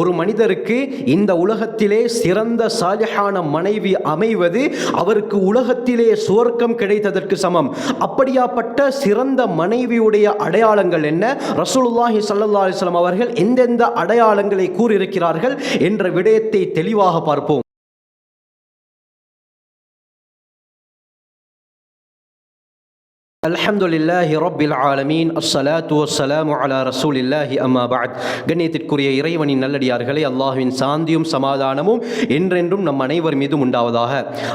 ஒரு மனிதருக்கு இந்த உலகத்திலே சிறந்த சாலிஹான மனைவி அமைவது அவருக்கு உலகத்திலே சுவர்க்கம் கிடைத்ததற்கு சமம். அப்படியாப்பட்ட சிறந்த மனைவியுடைய அடையாளங்கள் என்ன? ரசூலுல்லாஹி ஸல்லல்லாஹு அலைஹி வஸல்லம் அவர்கள் எந்தெந்த அடையாளங்களை கூறியிருக்கிறார்கள் என்ற விடயத்தை தெளிவாக பார்ப்போம். அல்ஹம்துலில்லாஹி ரப்பில் ஆலமீன், அஸ்ஸலாத்து வஸ்ஸலாமு அலா ரசூலில்லாஹி அம்மா பஅத். கண்ணியத்திற்குரிய இறைவனின் நல்லடியார்களே, அல்லாஹ்வின் சாந்தியும் சமாதானமும் என்றென்றும் நம் அனைவர் மீதும் உண்டாவதாக.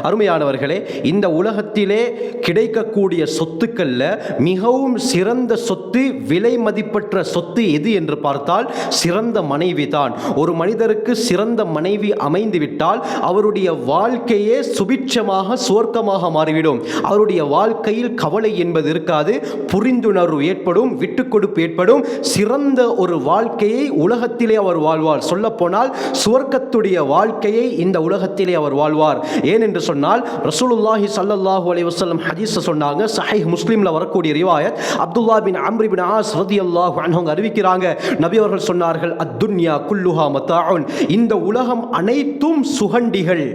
அருமையானவர்களே, இந்த உலகத்திலே கிடைக்கக்கூடிய சொத்துக்கள்ல மிகவும் சிறந்த சொத்து, விலை மதிப்பற்ற சொத்து எது என்று பார்த்தால் சிறந்த மனைவி தான். ஒரு மனிதருக்கு சிறந்த மனைவி அமைந்துவிட்டால் அவருடைய வாழ்க்கையே சுபிட்சமாக சுவர்க்கமாக மாறிவிடும். அவருடைய வாழ்க்கையில் கவலை இருக்காது, புரிந்துணர்வு ஏற்படும், விட்டுக் கொடுப்பு ஏற்படும். சிறந்த ஒரு வாழ்க்கையை உலகத்திலே அவர் வாழ்வார். சொல்ல போனால் சுவர்க்கத்துடைய வாழ்க்கையை இந்த உலகத்திலே அவர் வாழ்வார். ஏனென்று சொன்னால் ரசூலுல்லாஹி ஸல்லல்லாஹு அலைஹி வஸல்லம் ஹதீஸ் சொன்னாங்க, சஹீஹ் முஸ்லிம்ல வரக்கூடிய ரிவாயத், அப்துல்லா பின் அம்ர் பின் ஆஸ் ரலியல்லாஹு அன்ஹு அறிவிக்கிறாங்க, நபி அவர்கள் சொன்னார்கள், அத்துன்யா குல்லுஹா மதாஉன், இந்த உலகம் அனைத்தும் சுகண்டிகள்.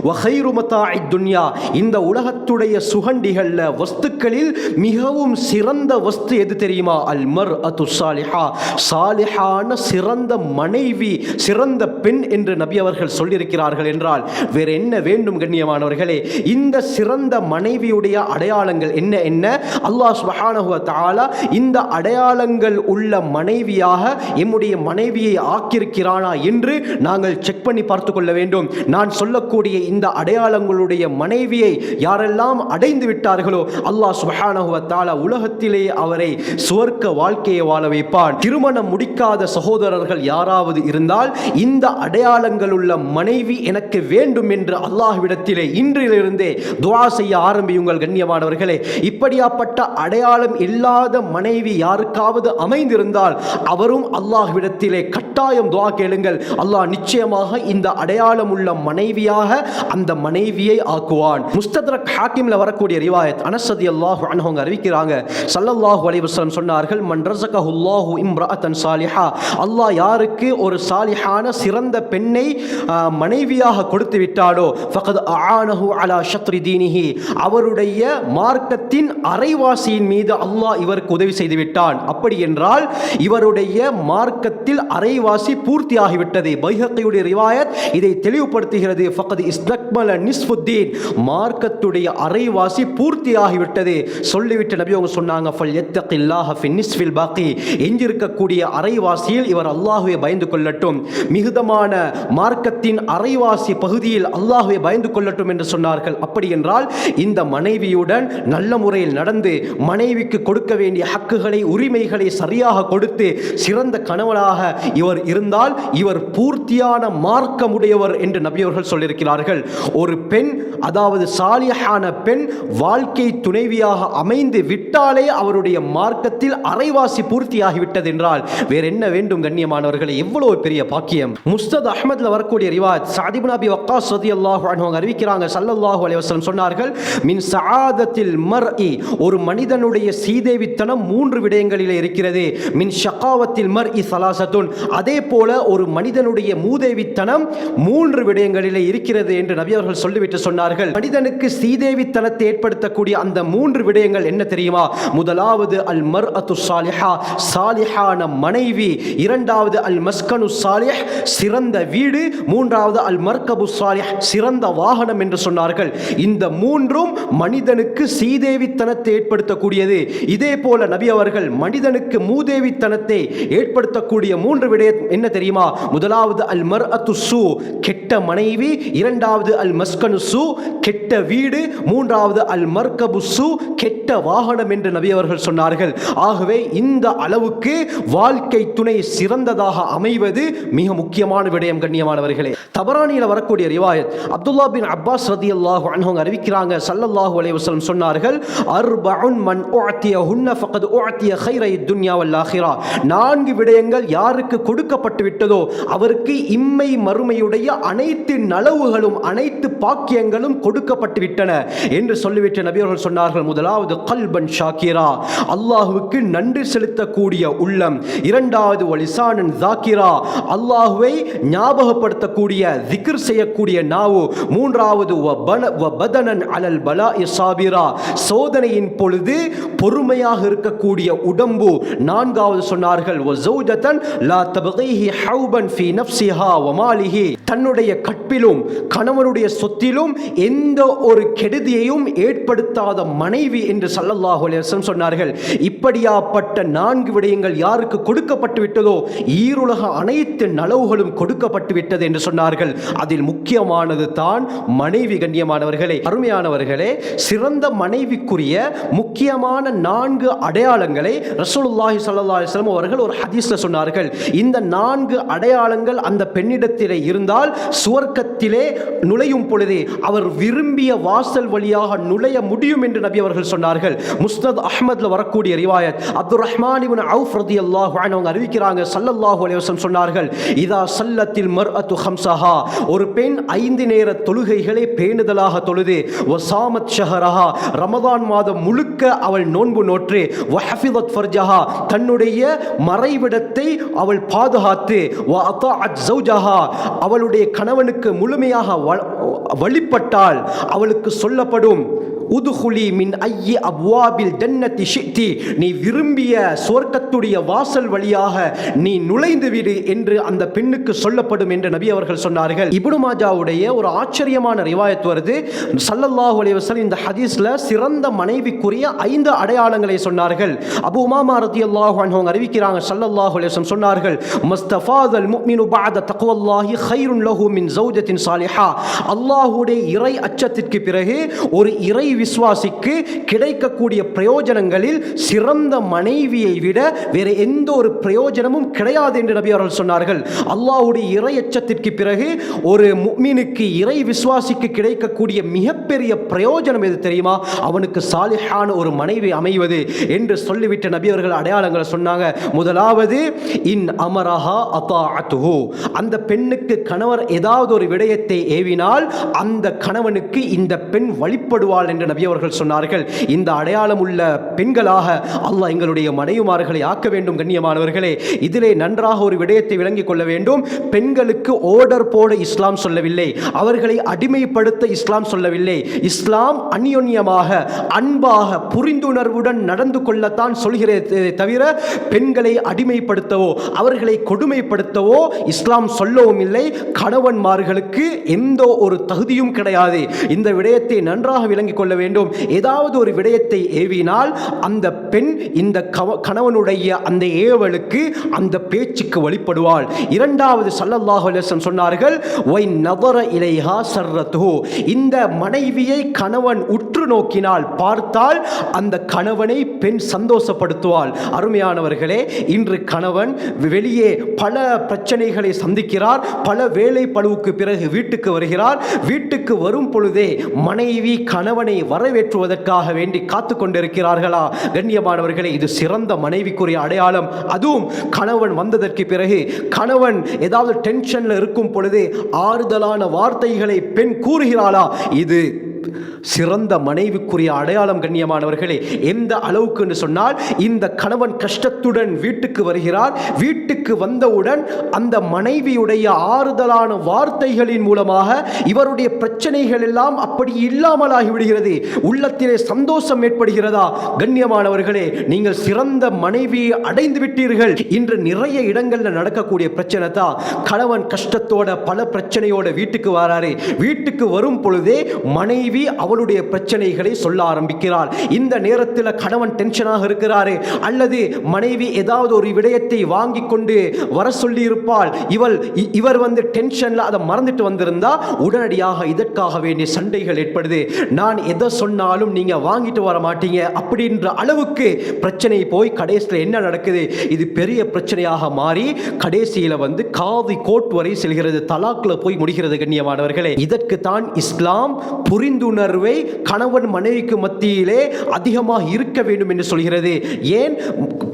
வ கைரு மதாஇத் துன்யா, இந்த உலகத்துடைய சுகண்டிகள்ல வஸ்துக்களில் மிகவும் சிறந்த வஸ்து எது தெரியுமா? அல் மர்அத்து ஸாலிஹா, சாலிஹான சிறந்த மனைவி, சிறந்த பெண் என்று நபி அவர்கள் சொல்லியிருக்கிறார்கள் என்றால் வேற என்ன வேண்டும் கண்ணியமானவர்களே? இந்த சிறந்த மனைவியுடைய அடையாளங்கள் என்ன என்ன? அல்லாஹ் சுப்ஹானஹு வ தஆலா இந்த அடையாளங்கள் உள்ள மனைவியாக எம்முடைய மனைவியை ஆக்கியிருக்கிறானா என்று நாங்கள் செக் பண்ணி பார்த்து கொள்ள வேண்டும். நான் சொல்லக்கூடிய இந்த அடையாளங்களுடைய மனைவியை யாரெல்லாம் அடைந்து விட்டார்களோ அல்லாஹ் சுப்ஹானஹு வ தஆலா உலகத்திலே அவரை சுவர்க்க வாழ்க்கையை வாழ வைப்பான். திருமணம் முடிக்காத சகோதரர்கள் யாராவது இருந்தால் இந்த அடையாளங்கள் உள்ள மனைவி எனக்கு வேண்டும் என்று அல்லாஹ்விடத்திலே இன்றிலிருந்தே துஆ செய்ய ஆரம்பியுங்கள் கண்ணியமானவர்களே. இப்படியாப்பட்ட அடையாளம் இல்லாத மனைவி யாருக்காவது அமைந்திருந்தால் அவரும் அல்லாஹ்விடத்திலே கட்டாயம் துஆ கேளுங்கள். அல்லாஹ் நிச்சயமாக இந்த அடையாளம் உள்ள மனைவியாக அந்த மனைவியை ஆக்குவான். முஸ்தத்ரக் ஹாக்கிம்ல வரக்கூடிய ரிவாயத், அனஸ் ரலியல்லாஹு அன்ஹு அறிவிக்கிறாங்க, ஸல்லல்லாஹு அலைஹி வஸல்லம் சொன்னார்கள், மன் ரஸகஹுல்லாஹு இம்ரஅத்தன் ஸாலிஹா, அல்லாஹ் யாருக்கு ஒரு சாலிஹான சிறந்த பெண்ணை மனைவியாக கொடுத்து விட்டாலோ ஃபகத் அஆனஹு அலா ஷத்ரி தீனிஹி, அவருடைய மார்க்கத்தின் அரைவாசியின் மீது அல்லாஹ் இவருக்கு உதவி செய்து விட்டான். அப்படி என்றால் இவருடைய மார்க்கத்தில் அரைவாசி பூர்த்தியாகிவிட்டது. பைஹக்கியுடைய ரிவாயத் இதை தெளிவுபடுத்துகிறது. ஃபகத் இஸ்தக்மல நிஸ்ஃபுத்தீன், மார்க்கத்துடைய அரைவாசி பூர்த்தியாகிவிட்டது. சொல்லிவிட்டு நபி அவங்க சொன்னாங்க, ஃபல்யத்தகில்லாஹ ஃபி நிஸ்ஃபில் பாக்கி, எஞ்சிருக்கக்கூடிய அரைவாசியில் இவர் அல்லாஹ்வை பயந்து கொள்ளட்டும். மிகுதமான மார்க்கத்தின் அரைவாசி பகுதியில் அல்லாஹ்வை பயந்து கொள்ளட்டும் என்று சொன்னார்கள். அப்படி என்றால் இந்த மனைவியுடன் நல்ல முறையில் நடந்து மனைவிக்கு கொடுக்க வேண்டிய ஹக்குகளை, உரிமைகளை சரியாக கொடுத்து சிறந்த கணவனாக இவர் இருந்தால் இவர் பூர்த்தியான மார்க்கமுடையவர் என்று நபி அவர்கள் சொல்லியிருக்கிறார்கள். ஒரு பெண், அதாவது சாலிஹான பெண் வாழ்க்கை துணைவியாக அமைந்து விட்டாலே அவருடைய மார்க்கத்தில் அரைவாசி பூர்த்தியாகிவிட்டது என்றால் வேற என்ன வேண்டும் கண்ணியமானவர்களே? எவ்வளவு பெரிய பாக்கியம்! முஸ்தத் அஹ்மத்ல வரக்கூடிய ரிவாயத், சஅத் இப்னு அபி வக்காஸ் ரலியல்லாஹு அன்ஹு அறிவிக்கிறாங்க, ஸல்லல்லாஹு அலைஹி வஸல்லம் சொன்னார்கள், மின் சஆதத்தில் மர்இ, ஒரு மனிதனுடைய சீதேவித்தனம் 3 விடயங்களிலே இருக்கிறது. மின் ஷகாவத்தில் மர்இ ஸலாஸத்துன், அதே போல ஒரு மனிதனுடைய மூதேவித்தனம் 3 விடயங்களிலே இருக்கிறது என்று நபி அவர்கள் சொல்லிவிட்டு சொன்னார்கள், மனிதனுக்கு சீதேவித்தனத்தை ஏற்படுத்தக்கூடிய அந்த 3 விடயங்கள் என்ன தெரியுமா? முதலாவது அல் மர்அத்து ஸாலிஹா, சாலிஹான மனைவி. இரண்டாவது அல் மஸ்கனு ஸாலிஹ், சிறந்த வீடு. மூன்றாவது அல் மர்கபு ஸாலிஹ், சிறந்த வாகனம் என்று சொன்னார்கள். இந்த 3ம் மனிதனுக்கு சீதேவித்தனத்தை ஏற்படுத்தக்கூடியது. இதே போல நபி அவர்கள் மனிதனுக்கு மூதேவித்தனத்தை ஏற்படுத்தக்கூடிய 3 விடயம் என்ன தெரியுமா? முதலாவது அல் மர்அத்து ஸூ, கெட்ட மனைவி. இரண்டாவது அல் மஸ்கனு ஸூ, கெட்ட வீடு. மூன்றாவது அல் மர்கபு ஸூ, கெட்ட வாகனம் என்று நபி அவர்கள் சொன்னார்கள். ஆகவே இந்த அளவுக்கு வாழ்க்கை துணை சிறந்ததாக அமைவது மிக முக்கியமான விடயம் கண்ணியமானவர்களே. தபரானியில் வரக்கூடிய ரிவாயத், அப்துல்லா பின் அப்பாஸ் ரலியல்லாஹு அன்ஹு அறிவிக்கிறாங்க, ஸல்லல்லாஹு அலைஹி வஸல்லம் சொன்னார்கள், அர்பஉன் மன் உஅதியஹுன்ன ஃபகத் உஅதிய கைரை துன்யா வல் ஆখিরা, 4 விடயங்கள் யாருக்கு கொடுக்கப்பட்டு விட்டதோ அவருக்கு இம்மை மறுமையுடைய அனைத்து நலவுகளும் அனைத்து பாக்கியங்களும் கொடுக்கப்பட்டு விட்டன என்று சொல்லிவிட்டு நபி அவர்கள் சொன்னார்கள், முதலாவது கல்பன் ஷாக்கிரா, அல்லாஹ்வுக்கு நன்றி செலுத்தக்கூடிய உள்ளம். இரண்டாவது வலிசானன் ஜாக்கிரா, அல்லாஹ்வை ஞாபகப்படுத்தக்கூடிய திக்ர் செய்யக்கூடிய நாவு. மூன்றாவது வபதனன் அலல் பலாஇ சாபிரா, சோதனையின் பொழுது பொறுமையாக இருக்கக்கூடிய உடம்பு. நான்காவது சொன்னார்கள் வஸௌஜதன் லா தபகீஹி ஹௌபன் ஃபீ நஃப்ஸிஹா வ மாலிஹி, தன்னுடைய கற்பிலும் கணவனுடைய சொத்திலும் எந்த ஒரு கெடுதியையும் ஏற்படுத்தாத மனைவி என்று ஸல்லல்லாஹு அலைஹி வஸல்லம் சொன்னார்கள். இப்படியாப்பட்ட 4 விடயங்கள் யாருக்கு கொடுக்கப்பட்டு விட்டதோ ஈருலக அனைத்து நலவுகளும் கொடுக்கப்பட்டு விட்டது என்று சொன்னார்கள். அதில் முக்கியமானது தான் மனைவி. கண்ணியமானவர்களே, அருமையானவர்களே, சிறந்த மனைவிக்குரிய முக்கியமான 4 அடையாளங்களை ரசூலுல்லாஹி ஸல்லல்லாஹு அலைஹி வஸல்லம் அவர்கள் ஒரு ஹதீஸ்ல சொன்னார்கள். இந்த 4 அடையாளங்கள் அந்த பெண்ணிடத்திலே இருந்தால் சுவர்க்கத்திலே நுழையும் பொழுதே அவர் விரும்பிய வாசல் வழியாக நுழைய முடியும் என்று நபி அவர்கள் சொன்னார்கள். முஸ்னத் அஹ்மத்ல வரக்கூடிய ரிவாயத், அப்துர் ரஹ்மான் இப்னு அவுஃப் ரலியல்லாஹு அன்ஹு அறிவிக்கிறாங்க, ஸல்லல்லாஹு அலைஹி வஸல்லம் சொன்னார்கள், இதா ஸல்லத்தில் மர்அத்து ஹம்ஸஹா, ஒரு பெண் 5 நேர தொழுகைகளை பேணுதலாக தொழுது, வஸாமத் ஷஹரஹா, ரமதான் மாதம் முழுக்க அவள் நோன்பு நோற்று, வஹஃபிதத் ஃபர்ஜஹா, தன்னுடைய மறைவிடத்தை அவள் பாதுகாத்து, வஅதாஅத் ஸௌஜஹா, அவளுடைய கணவனுக்கு முழுமையாக வழிபட்டால் அவளுக்கு சொல்லப்படும் உதுகுலி மின் ஐயி அப்வாபில் ஜன்னத்தி ஷித்தி, நீ விரும்பிய சுவர்க்கத்துடைய வாசல் வழியாக நீ நுழைந்து விடு என்று அந்த பெண்ணுக்கு சொல்லப்படும் என்று நபி அவர்கள் சொன்னார்கள். இப்னு மாஜாவுடைய ஒரு ஆச்சரியமான ரிவாயத் வருது. ஸல்லல்லாஹு அலைஹி வஸல்லம் இந்த ஹதீஸ்ல சிறந்த மனைவிக்குரிய 5 அடையாளங்களை சொன்னார்கள். அபூ உமாமா ரலியல்லாஹு அன்ஹு அறிவிக்கிறாங்க, ஸல்லல்லாஹு அலைஹி வஸல்லம் சொன்னார்கள், மஸ்தஃபாதல் முஃமினு பஅத தக்வல்லாஹி கைருன் லஹு மின் ஸௌஜத்தின் சாலிஹா, அல்லாஹ்வுடைய இறை அச்சத்திற்கு பிறகு ஒரு இறை விசுவாசிக்கு கிடைக்கக்கூடிய பிரயோஜனங்களில் சிறந்த மனைவியை விட வேறு எந்த ஒரு பிரயோஜனமும் கிடையாது என்று நபி அவர்கள் சொன்னார்கள். அல்லாஹ்வுடைய இறை அச்சத்திற்கு பிறகு ஒரு முஃமினுக்கு இறை விசுவாசிக்கு கிடைக்கக்கூடிய மிகப்பெரிய பிரயோஜனம் எது தெரியுமா? அவனுக்கு சாலிஹான ஒரு மனைவி அமைவது என்று சொல்லிவிட்ட நபி அவர்கள் அடையாளங்களை சொன்னாங்க. முதலாவது, இன் அமரஹா அதாஅத்துஹு, அந்த பெண்ணுக்கு கணவர் ஏதாவது ஒரு விடயத்தை ஏவினால் அந்த கணவனுக்கு இந்த பெண் வழிபடுவாள் என்று நபி அவர்கள் சொன்னார்கள். இந்த அடையாளம் உள்ள பெண்களாக அல்லாஹ் எங்களுடைய மனைவிமார்களை ஆக்க வேண்டும். கண்ணியமானவர்களே, இதிலே நன்றாக ஒரு விடயத்தை விளங்கிக் கொள்ள வேண்டும். பெண்களுக்கு ஓர்டர் போட இஸ்லாம் சொல்லவில்லை, அவர்களை அடிமைப்படுத்த இஸ்லாம் சொல்லவில்லை. இஸ்லாம் அந்யோன்யமாக அன்பாக புரிந்துணர்வுடன் நடந்து கொள்ளத்தான் சொல்கிறதே தவிர பெண்களை அடிமைப்படுத்தவோ அவர்களை கொடுமைப்படுத்தவோ இஸ்லாம் சொல்லவும் இல்லை. கணவன்மார்களுக்கு எந்த ஒரு தகுதியும் கிடையாது. இந்த விடயத்தை நன்றாக விளங்கிக் கொள்ள வேண்டும். ஏதாவது ஒரு விடயத்தை ஏவினால் அந்த பெண் இந்த கணவனுடைய அந்த ஏவலுக்கு அந்த பேச்சுக்கு வழிபடுவாள். இரண்டாவது, ஸல்லல்லாஹு அலைஹி வஸல்லம் சொன்னார்கள், வை நதர இலைஹா சர்ரத்துஹு, இந்த மனைவியை கணவன் உற்று நோக்கினால் பார்த்தால் அந்த கணவனை பெண் சந்தோஷப்படுத்துவாள். அருமையானவர்களே, இன்று கணவன் வெளியே பல பிரச்சனைகளை சந்திக்கிறார். பல வேலை பளுவுக்கு பிறகு வீட்டுக்கு வருகிறார். வீட்டுக்கு வரும் பொழுதே மனைவி கணவனை வரவேற்றுவதற்காக வேண்டி காத்து கொண்டிருக்கிறார்களா? கண்ணியமானவர்களே, இது சிறந்த மனைவிக்குரிய அடையாளம். அதுவும் கணவன் வந்ததற்கு பிறகு கணவன் ஏதாவது டென்ஷன்ல இருக்கும் பொழுது ஆறுதலான வார்த்தைகளை பெண் கூறுகிறாளா? இது சிறந்த மனைவிக்குரிய அடையாளம். கண்ணியமானவர்களே, எந்த அளவுக்கு என்று சொன்னால், இந்த கணவன் கஷ்டத்துடன் வீட்டுக்கு வருகிறார். வீட்டுக்கு வந்தவுடன் அந்த மனைவியுடைய ஆறுதலான வார்த்தைகளின் மூலமாக இவருடைய பிரச்சனைகள் எல்லாம் அப்படி இல்லாமல் ஆகிவிடுகிறது. உள்ளத்திலே சந்தோஷம் ஏற்படுகிறதா? கண்ணியமானவர்களே, நீங்கள் சிறந்த மனைவியை அடைந்து விட்டீர்கள். இன்று நிறைய இடங்கள்ல நடக்கக்கூடிய பிரச்சனை தான், கணவன் கஷ்டத்தோட பல பிரச்சனையோட வீட்டுக்கு வராரு. வீட்டுக்கு வரும் பொழுதே மனைவி அவளுடைய பிரச்சனைகளை சொல்ல ஆரம்பிக்கிறாள். இந்த நேரத்தில் கணவன் டென்ஷனாக இருக்கிறாரு, அல்லது மனைவி ஏதாவது ஒரு விடயத்தை வாங்கி கொண்டு வர சொல்லி இருப்பாள். இவர் வந்து டென்ஷன்ல அதை மறந்துட்டு வந்திருந்தா உடனடியாக இதற்காக வேண்டிய சண்டைகள் ஏற்படுது. நான் எதை சொன்னாலும் நீங்க வாங்கிட்டு வர மாட்டீங்க அப்படின்ற அளவுக்கு பிரச்சனை போய் கடைசியில் என்ன நடக்குது? இது பெரிய பிரச்சனையாக மாறி கடைசியில் வந்து காதி கோர்ட் வரை செல்கிறது, தலாக்ல போய் முடிகிறது. கண்ணியமானவர்களே, இதற்கு தான் இஸ்லாம் புரிந்துணர்வு புரிந்துணர்வை கணவன் மனைவிக்கு மத்தியிலே அதிகமாக இருக்க வேண்டும் என்று சொல்கிறது. ஏன்?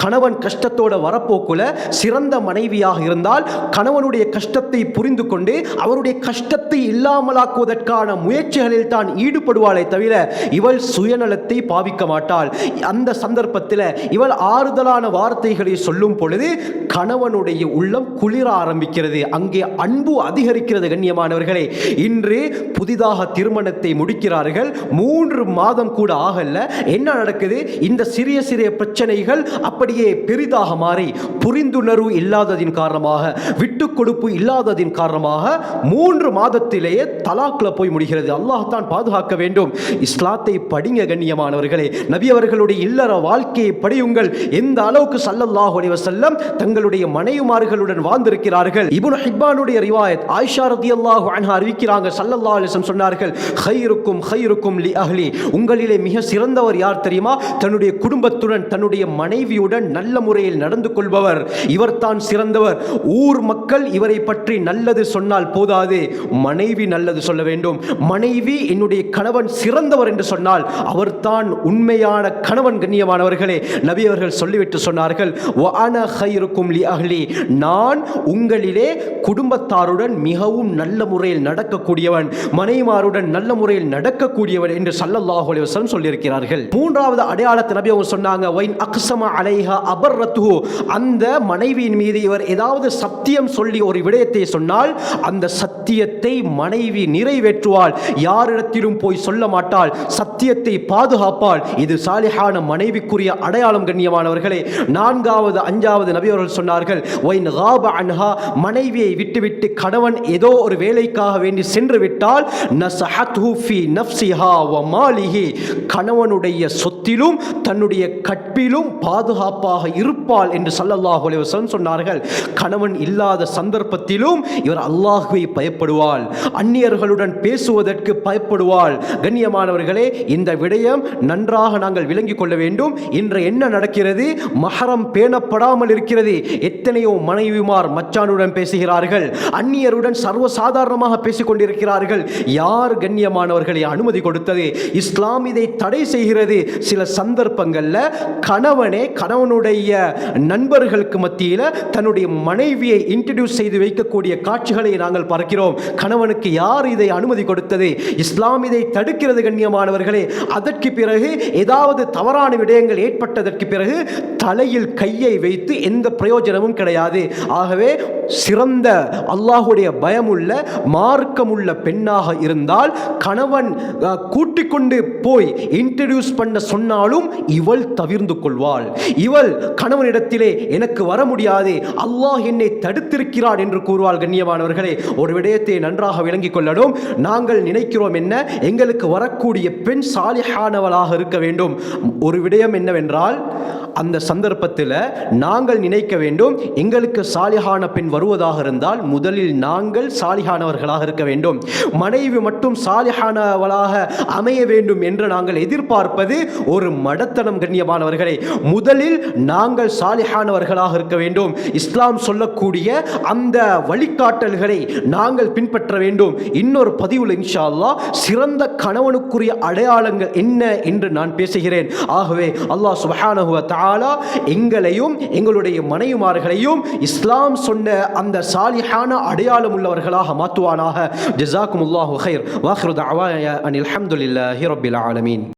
கணவன் கஷ்டத்தோட வரப்போக்குல சிறந்த மனைவியாக இருந்தால் கணவனுடைய கஷ்டத்தை புரிந்து கொண்டு அவருடைய கஷ்டத்தை இல்லாமலாக்குவதற்கான முயற்சிகளில் தான் ஈடுபடுவாளே தவிர இவள் சுயநலத்தை பாவிக்க மாட்டாள். அந்த சந்தர்ப்பத்தில் இவள் ஆறுதலான வார்த்தைகளை சொல்லும் பொழுது கணவனுடைய உள்ளம் குளிர ஆரம்பிக்கிறது, அங்கே அன்பு அதிகரிக்கிறது. கண்ணியமானவர்களே, இன்று புதிதாக திருமணத்தை முடிக்கிறார்கள், 3 மாதம் கூட ஆகல, என்ன நடக்குது? இந்த சிறிய சிறிய பிரச்சனைகள் அப்படியே பெரிதாக மாறி புரிந்துணர்வு இல்லாததின் காரணமாக, விட்டு கொடுப்பு இல்லாததின் காரணமாக 3 மாதத்திலேயே தலாக்ல போய் முடிகிறது. அல்லாஹ் தான் பாதுகாக்க வேண்டும். இஸ்லாத்தை படிங்க கண்ணியமானவர்களே, நபி அவர்களுடைய இல்லற வாழ்க்கையை படியுங்கள். எந்த அளவுக்கு ஸல்லல்லாஹு அலைஹி வஸல்லம் தங்களுடைய மனைவிமார்களுடன் வாழ்ந்திருக்கிறார்கள். இப்னு ஹிப்பானுடைய ரிவாயத், ஆயிஷா ரலியல்லாஹு அன்ஹா அறிவிக்கிறாங்க, ஸல்லல்லாஹு அலைஹி வஸல்லம் சொன்னார்கள், ഖൈറുക്കും லி அஹ்லி, உங்களிலே மிக சிறந்தவர் யார் தெரியுமா? தன்னுடைய குடும்பத்துடன் தன்னுடைய மனைவியுடன் நல்ல முறையில் நடந்து கொள்பவர், இவர்தான் சிறந்தவர். ஊர் மக்கள் இவரை பற்றி நல்லது சொன்னால் போதாது, மனைவி நல்லது சொல்ல வேண்டும். மனைவி என்னுடைய கணவன் சிறந்தவர் என்று சொன்னால் அவர்தான் உண்மையான கணவன். கண்ணியமானவர்களே, நபி அவர்கள் சொல்லிவிட்டு சொன்னார்கள், வஅன ഖൈറുக்கும் லி அஹ்லி, நான் உங்களிலே குடும்பத்தாருடன் மிகவும் நல்ல முறையில் நடக்கக்கூடியவன், மனைவிமாருடன் நல்ல முறையில் நடக்கக்கூடியவன் என்று ஸல்லல்லாஹு அலைஹி வஸல்லம் சொல்லியிருக்கிறார்கள். 3வது அடையாளத்தை நபி அவங்க சொன்னாங்க, வைன் அக்ஸம அலைஹா அபர்ரத்துஹு, அந்த மனைவியின் மீது இவர் ஏதாவது சத்தியம் சொல்லி ஒரு விடயத்தை சொன்னால் அந்த சத்தியத்தை மனைவி நிறைவேற்றுவாள், யாரிடத்திலும் போய் சொல்ல மாட்டாள், சத்தியத்தை பாதுகாப்பாள். இது சாலிஹான மனைவிக்குரிய அடையாளம். கண்ணியமானவர்களே, 4வது 5வது நபி அவர்கள் சொன்னார்கள், வைன் காப அன்ஹா, மனைவியை விட்டுவிட்டு கணவன் ஏதோ ஒரு வேலைக்காக வேண்டி சென்று விட்டால் நஸஹத்ஹு ஃபீ நஃப்ஸிஹா வ மாலிஹி, கணவனுடைய சொத்திலும் தன்னுடைய கற்பிலும் பாதுகாப்பாக இருப்பாள் என்று ஸல்லல்லாஹு அலைஹி வஸல்லம் சொன்னார்கள். கணவன் இல்லாத சந்தர்ப்பத்திலும் இவர் அல்லாஹ்வை பயப்படுவாள், அந்நியர்களுடன் பேசுவதற்கு பயப்படுவாள். கண்ணியமானவர்களே, இந்த விடயம் நன்றாக நாங்கள் விளங்கிக் கொள்ள வேண்டும். இன்று என்ன நடக்கிறது? மஹரம் பேணப்படாமல் இருக்கிறது. எத்தனையோ மனைவிமார் மச்சானுடன் பேசுகிறார்கள், அந்நியருடன் சர்வசாதாரணமாக பேசிக் கொண்டிருக்கிறார்கள். யார் கண்ணியமானவர்களை அனுமதி கொடுத்தது? இஸ்லாம் இதை தடை செய்கிறது. சில சந்தர்ப்பங்கள்ல கணவனே கணவனுடைய நண்பர்களுக்கு மத்தியில் தன்னுடைய மனைவியை இன்ட்ரடியூஸ் செய்து வைக்கக்கூடிய காட்சிகளை நாங்கள் பார்க்கிறோம். கணவனுக்கு யார் இதை அனுமதி கொடுத்தது? இஸ்லாம் இதை தடுக்கிறது. கண்ணியமானவர்களே, அதற்கு பிறகு ஏதாவது தவறான விடயங்கள் ஏற்பட்டதற்கு பிறகு தலையில் கையை வைத்து எந்த பிரயோஜனமும் கிடையாது. ஆகவே சிறந்த அல்லாஹுடைய பயமுள்ள மார்க்கமுள்ள பெண்ணாக இருந்தால் கணவன் கூட்டிக் கொண்டு போய் இன்ட்ரடியூஸ் பண்ண சொன்னாலும் இவள் தவிர்ந்து கொள்வாள். இவள் கணவனிடத்திலே எனக்கு வர முடியாது, அல்லாஹ் என்னை தடுத்திருக்கிறான் என்று கூறுவாள். கண்ணியமானவர்களே, ஒரு விடயத்தை நன்றாக விளங்கிக் கொள்ளணும். நாங்கள் நினைக்கிறோம் என்ன, எங்களுக்கு வரக்கூடிய பெண் சாலிஹானவளாக இருக்க வேண்டும். ஒரு விடயம் என்னவென்றால், அந்த சந்தர்ப்பத்தில் நாங்கள் நினைக்க வேண்டும், எங்களுக்கு சாலிஹான பெண் வருவதாக இருந்தால் முதலில் நாங்கள் சாலிஹானவர்களாக இருக்க வேண்டும். மனைவி மட்டும் சாலிஹானவளாக அமைய வேண்டும் என்று நாங்கள் எதிர்பார்ப்பது ஒரு மடத்தனம். கண்ணியமானவர்களே, முதலில் நாங்கள் சாலிஹானவர்களாக இருக்க வேண்டும். இஸ்லாம் சொல்லக்கூடிய அந்த வழிகாட்டல்களை நாங்கள் பின்பற்ற வேண்டும். இன்னொரு பதிவில் இன்ஷா அல்லாஹ் சிறந்த கணவனுக்குரிய அடையாளங்கள் என்ன என்று நான் பேசுகிறேன். ஆகவே அல்லாஹ் சுப்ஹானஹு வ தஆலா எங்களையும் எங்களுடைய மனைவிமார்களையும் இஸ்லாம் சொன்ன அந்த சாலிஹான அடையாளம் உள்ளவர்களாக மாற்றுவானாக. ஜஸாக்குமுல்லாஹு கைர். வாஹிரு தஅவானா அனில் ஹம்துலில்லாஹி ரப்பில் ஆலமீன்.